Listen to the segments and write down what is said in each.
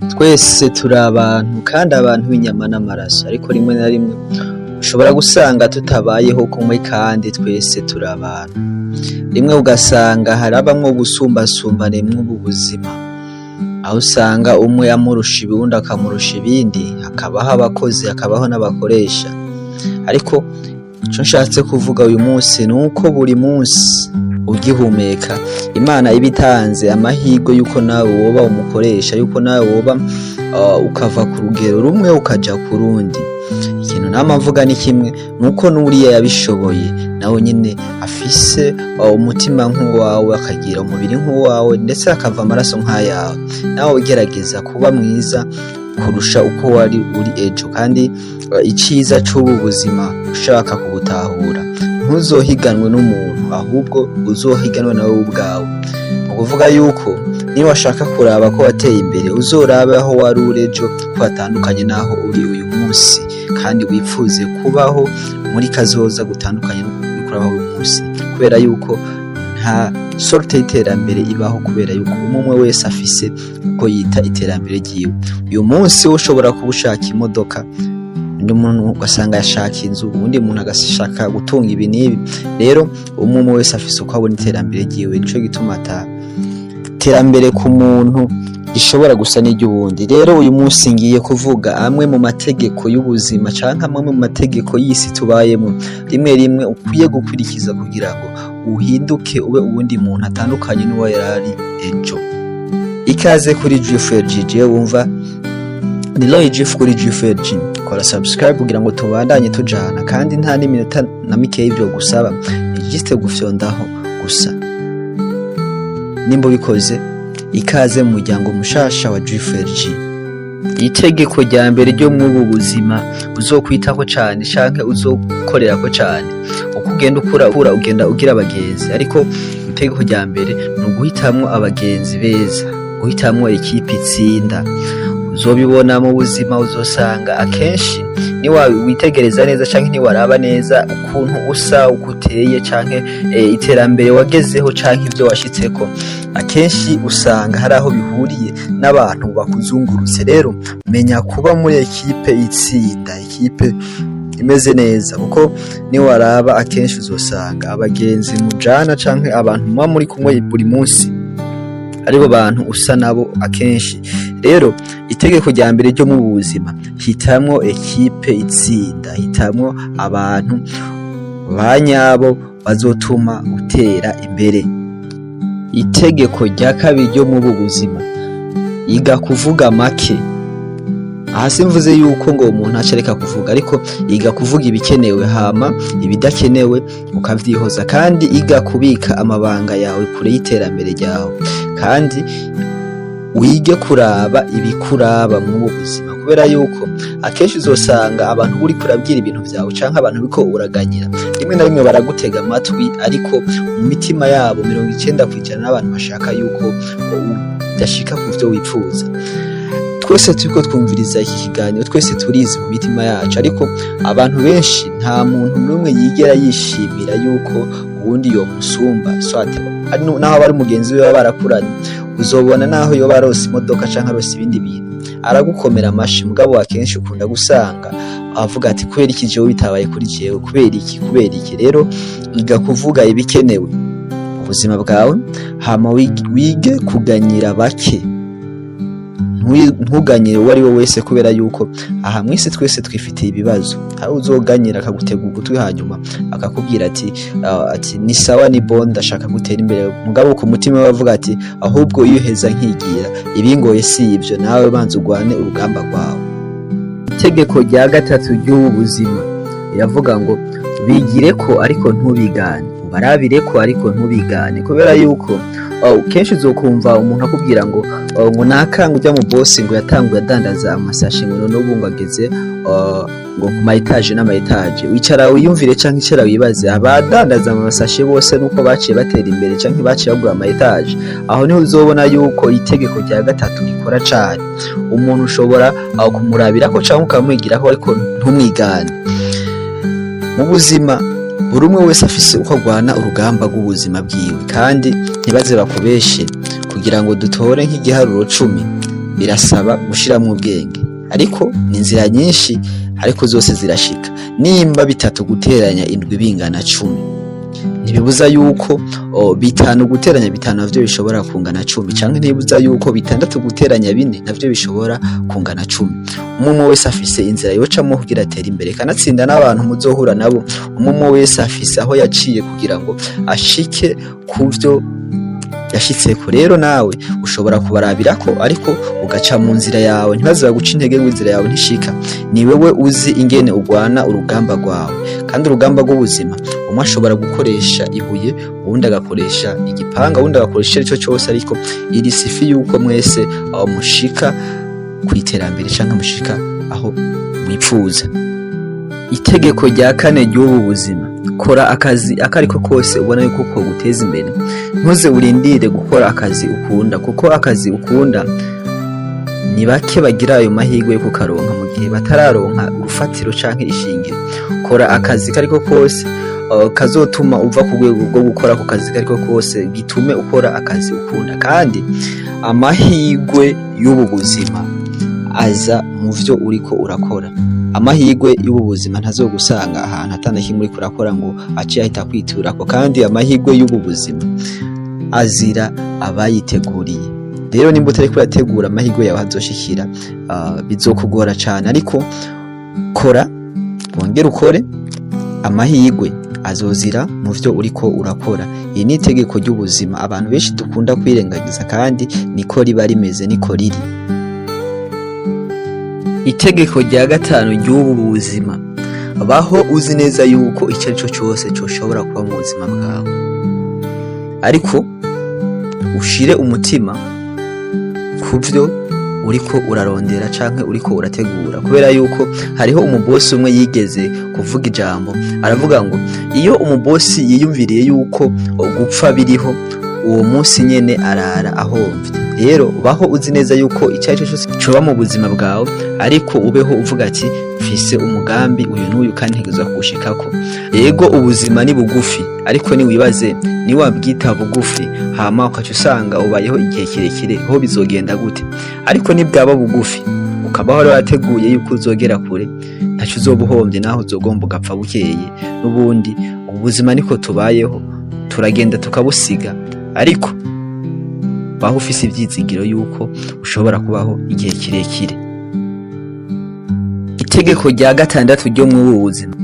Twese turi abantu kandi abantu b'inyama n'amaraso, ariko rimwe na rimwe ushobora gusanga tutabayeho kumwe kandi twese turi abantu. Rimwe ugasanga harabamwo ubusumbasumbane mw'ubu buzima, aho usanga umwe amurusha uwundi akamurusha ibindi, hakabaho abakozi hakabaho n'abakoresha. Ariko ico nshatse kuvuga uyu munsi nuko buri munsi ugihumeka Imana iba itanze amahirwe yuko nawe woba umukoresha, yuko nawe woba ukava ku rugero rumwe ukaja ku rundi. Ikintu nama mvuga ni kimwe, nuko n'uriya yabishoboye nawe nyene afise umutima nk'uwawe, akagira umubiri nk'uwawe, ndetse akava amaraso nk'ayawe. Nawe ugerageza kuba mwiza kurusha uko wari uri ejo, kandi iciza c'ubu buzima ushaka kubutahura, ntuzohiganwe n'umuntu ahubwo uzohiganwe nawe ubwawe. Ukuvuga yuko niba washaka kuraba ko wateye imbere, uzorabe aho wari uri ejo ko hatandukanye naho uri uyu munsi, kandi wipfuze kubaho muri kazoza gutandukanye no kurabaho uyu munsi, kubera yuko nta sorte y'iterambere ibaho, kubera yuko umwe wese afise uko yita iterambere ryiwe. Uyu munsi ushobora kuba ushaka imodoka, undi muntu ugasanga yashaka inzu, undi muntu agashaka gutunga ibi n'ibi. Rero umwe wese afise uko abona iterambere ryiwe, nico gituma iterambere ku muntu rishobora gusa n'iry'uwundi. Rero uyu munsi ngiye kuvuga amwe mu mategeko y'ubuzima canke amwe mu mategeko y'isi tubayemo, rimwe rimwe ukwiye gukurikiza kugira ngo uhinduke ube uwundi muntu atandukanye n'uwo yarari ejo. Ikaze kuri G4G, wumva ni Roy G kuri G4G. Kora subscribe kugira ngo tubandanye tujana, kandi nta n'iminota na mikeyi byo gusaba, ni just gufyondaho gusa. Nimba bikoze, ikaze mu muryango mushasha wa G4G. Itegeko rya mbere ryo mu buzima uzokwitaho cyane canke uzokorerako cyane, uko ugenda ukura ugenda ugira abagenzi. Ariko itegeko rya mbere ni uguhitamwo abagenzi beza, guhitamwo ikipe itsinda. Uzobibona mu buzima, uzosanga akenshi ni witegereza neza canke ni waraba neza ukuntu usa, uko uteye, canke iterambere wagezeho canke ivyo washitseko, akenshi usanga hari aho bihuriye n'abantu bakuzungurutse. Rero menya kuba muri ekipe itsinda, ekipe imeze neza, kuko ni waraba akenshi uzosanga abagenzi mujana canke abantu muba muri kumwe buri munsi aribo bantu usa nabo akenshi. Rero itegeko rya mbere ryo mu buzima, hitamwo ekipe itsinda, hitamwo abantu banyabo bazotuma utera imbere. Itegeko rya kabiri ryo mu buzima, iga kuvuga make. Aha simvuze yuko ngo umuntu acereka kuvuga, ariko iga kuvuga ibikenewe, hama ibidakenewe ukavyihoza, kandi iga kubika amabanga yawe kure y'iterambere ryawe, kandi wige kuraba ibikuraba mu buzima, kubera yuko akenshi uzosanga abantu uri kurabwira ibintu vyawe canke abantu biko uraganyira, rimwe na rimwe baragutega amatwi, ariko mu mitima yabo 90% n'abantu bashaka yuko udashika ku vyo wipfuza. Twese turiko twumviriza iki kiganiro, twese turizi mu mitima yacu, ariko abantu benshi nta muntu n'umwe yigera yishimira yuko uwundi yo musumba swate, naho bari mugenzi we barakuranye. Uzobona naho yo barose imodoka canke arose ibindi bintu, aragukomera amashi, mugabo akenshi ukunda gusanga avuga ati kubera iki jewe bitabaye kuri jewe, kubera iki. Rero iga kuvuga ibikenewe ubuzima bwawe, hama wige kuganyira bake, ntuganyire uwo ari we wese, kubera yuko aha mwisi twese twifitiye ibibazo. Aho uzoganyira akagutega ugutwi, hanyuma akakubwira ati ni sawa, ni bon, ndashaka gutera imbere, mugabo ku mutima we avuga ati ahubwo iyo heza nkigira, ibingoye si ibyo, nawe banza ugwane urugamba rwawe. Itegeko rya gatatu ry'ubuzima iravuga ngo bigireko ariko ntubigane, ubarabireko ariko ntubigane. Kubera yuko kenshi uzokumva umuntu akubwira ngo nakanga ujya mu boss ngo yatanguye adandaza amasashi, ngo none ubu ngo ageze ngo ku mayetaje n'amayetaje. Wicara wiyumvire canke icara wibaze, abadandaza amasashi bose nuko baciye batera imbere canke baciye bagura amayetaje. Aho niho uzobona yuko itegeko rya gatatu rikora cane. Umuntu ushobora kumurabirako canke ukamwigiraho, ariko ntumwigane. Mu buzima buri umwe wese afise uko agwana urugamba rw'ubuzima bwiwe, kandi ntibaze bakubeshe kugira ngo dutore nk'igiharuro 10 birasaba gushiramo ubwenge, ariko ni inzira nyinshi ariko zose zirashika. Nimba 3 guteranya 7 bingana 10, ntibibuza yuko 5 guteranya 5 navyo bishobora kungana 10, canke ntibibuza yuko 6 guteranya 4 navyo bishobora kungana 10. Umwe wese afise inzira yocamo kugira atere imbere, kanatsinda n'abantu muzohura nabo umwe wese afise aho yaciye kugira ngo ashike kuvyo yashitseko. Rero nawe ushobora kubarabirako ariko ugaca mu nzira yawe, ntibaza guca intege ngo inzira yawe ntishika. Ni wewe uzi ingene urwana urugamba rwawe, kandi urugamba rw'ubuzima umwe ashobora gukoresha ibuye, uwundi agakoresha igipanga, uwundi agakoresha ico cyose, ariko iri sifi yuko mwese aho mushika kwiterambere canke mushika aho mwipfuza. Itegeko rya 4 ry'ubu buzima: kora akazi akariko kose ubona yuko ko guteza imbere. Ntuze urindire gukora akazi ukunda, kuko akazi ukunda ni bake bagira ayo mahirwe yo kukaronka mu gihe batararonka urufatiro canke ishingiro. Kora akazi kariko kose kazotuma uva ku rwego rwo gukora ku kazi kariko kose, bitume ukora akazi ukunda. Kandi amahirwe y'ubu buzima aza mu vyo uriko urakora. Amahirwe y'ubu buzima ntazogusanga ahantu atanakimwe uriko urakora ngo aciye ahita kwiturako, kandi amahirwe y'ubu buzima azira abayiteguriye. Rero nimba utariko urategura amahirwe yawe azoshikira bizokugora cyane, ariko kora, wongere ukore, amahirwe azozira mu vyo uriko urakora. Iyi ni itegeko ry'ubuzima abantu benshi dukunda kwirengagiza, kandi niko riba rimeze, niko riri. Itegeko rya 5 ry'ubu buzima: baho uzi neza yuko icyo ari cyo cyose cyoshobora kuba mu buzima bwawe, ariko ushire umutima kuvyo uriko urarondera canke uriko urategura. Kubera yuko hariho umubosi umwe yigeze kuvuga ijambo, aravuga ngo iyo umubosi yiyumviriye yuko gupfa biriho, uwo munsi nyene arara ahomvye. Rero baho uzi neza yuko icyo ari cyo cyose coba mu buzima bwawe, ariko ubeho uvuga ati mfise umugambi uyu n'uyu kandi ntegezwa kuwushikako. Yego ubuzima ni bugufi, ariko ni wibaze ni wabwita bugufi hama ukaca usanga ubayeho igihe kirekire, ho bizogenda gute? Ariko ni bwaba bugufi ukabaho warateguye yuko uzogera kure, ntacu uzobuhombye naho uzogomba ugapfa bukeye. N'ubundi ubuzima niko tubayeho, turagenda tukabusiga, ariko baho ufise ivyizigiro yuko ushobora kubaho igihe kirekire. Itegeko rya 6 ryo mu buzima: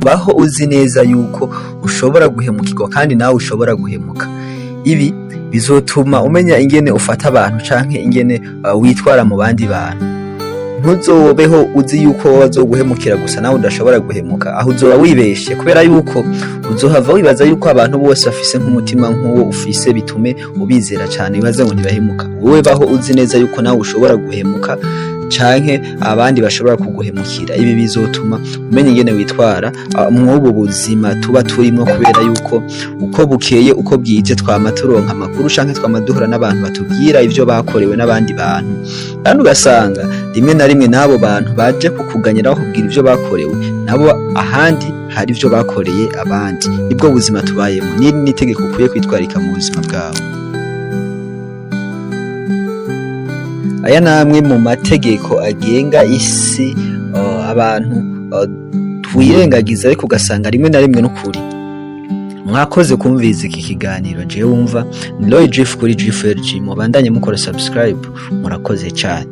baho uzi neza yuko ushobora guhemukirwa kandi nawe ushobora guhemuka. Ibi bizotuma umenya ingene ufata abantu canke ingene witwara mu bandi bantu. Ntuzobeho uzi yuko wazoguhemukira gusa nawe udashobora guhemuka, aho uzoba wibeshe, kubera yuko uzohava wibaza yuko abantu bose bafise nk'umutima nk'uwo ufise, bitume ubizera cyane bibaza ngo ntibahemuka. Wowe baho uzi neza yuko nawe ushobora guhemuka canke abandi bashobora kuguhemukira. Ibi bizotuma umenya ingene witwara mw'ubu buzima tuba turimo, kubera yuko uko bukeye uko bwije twama turonka amakuru canke twama duhura n'abantu batubwira ivyo bakorewe n'abandi bantu, kandi ugasanga rimwe na rimwe n'abo bantu baje kukuganyiraho kubwira ivyo bakorewe nabo ahandi hari ivyo bakoreye abandi. Nibwo buzima tubayemo, ni itegeko ukwiye kwitwarika mu buzima bwawe. Aya namwe mu mategeko agenga isi abantu twirengagiza, ariko ugasanga rimwe na rimwe n'ukuri. Mwakoze kumviza iki kiganiro, je wumva ni Roy Drift kuri Drift LG. Mubandanye mukora subscribe, murakoze cyane.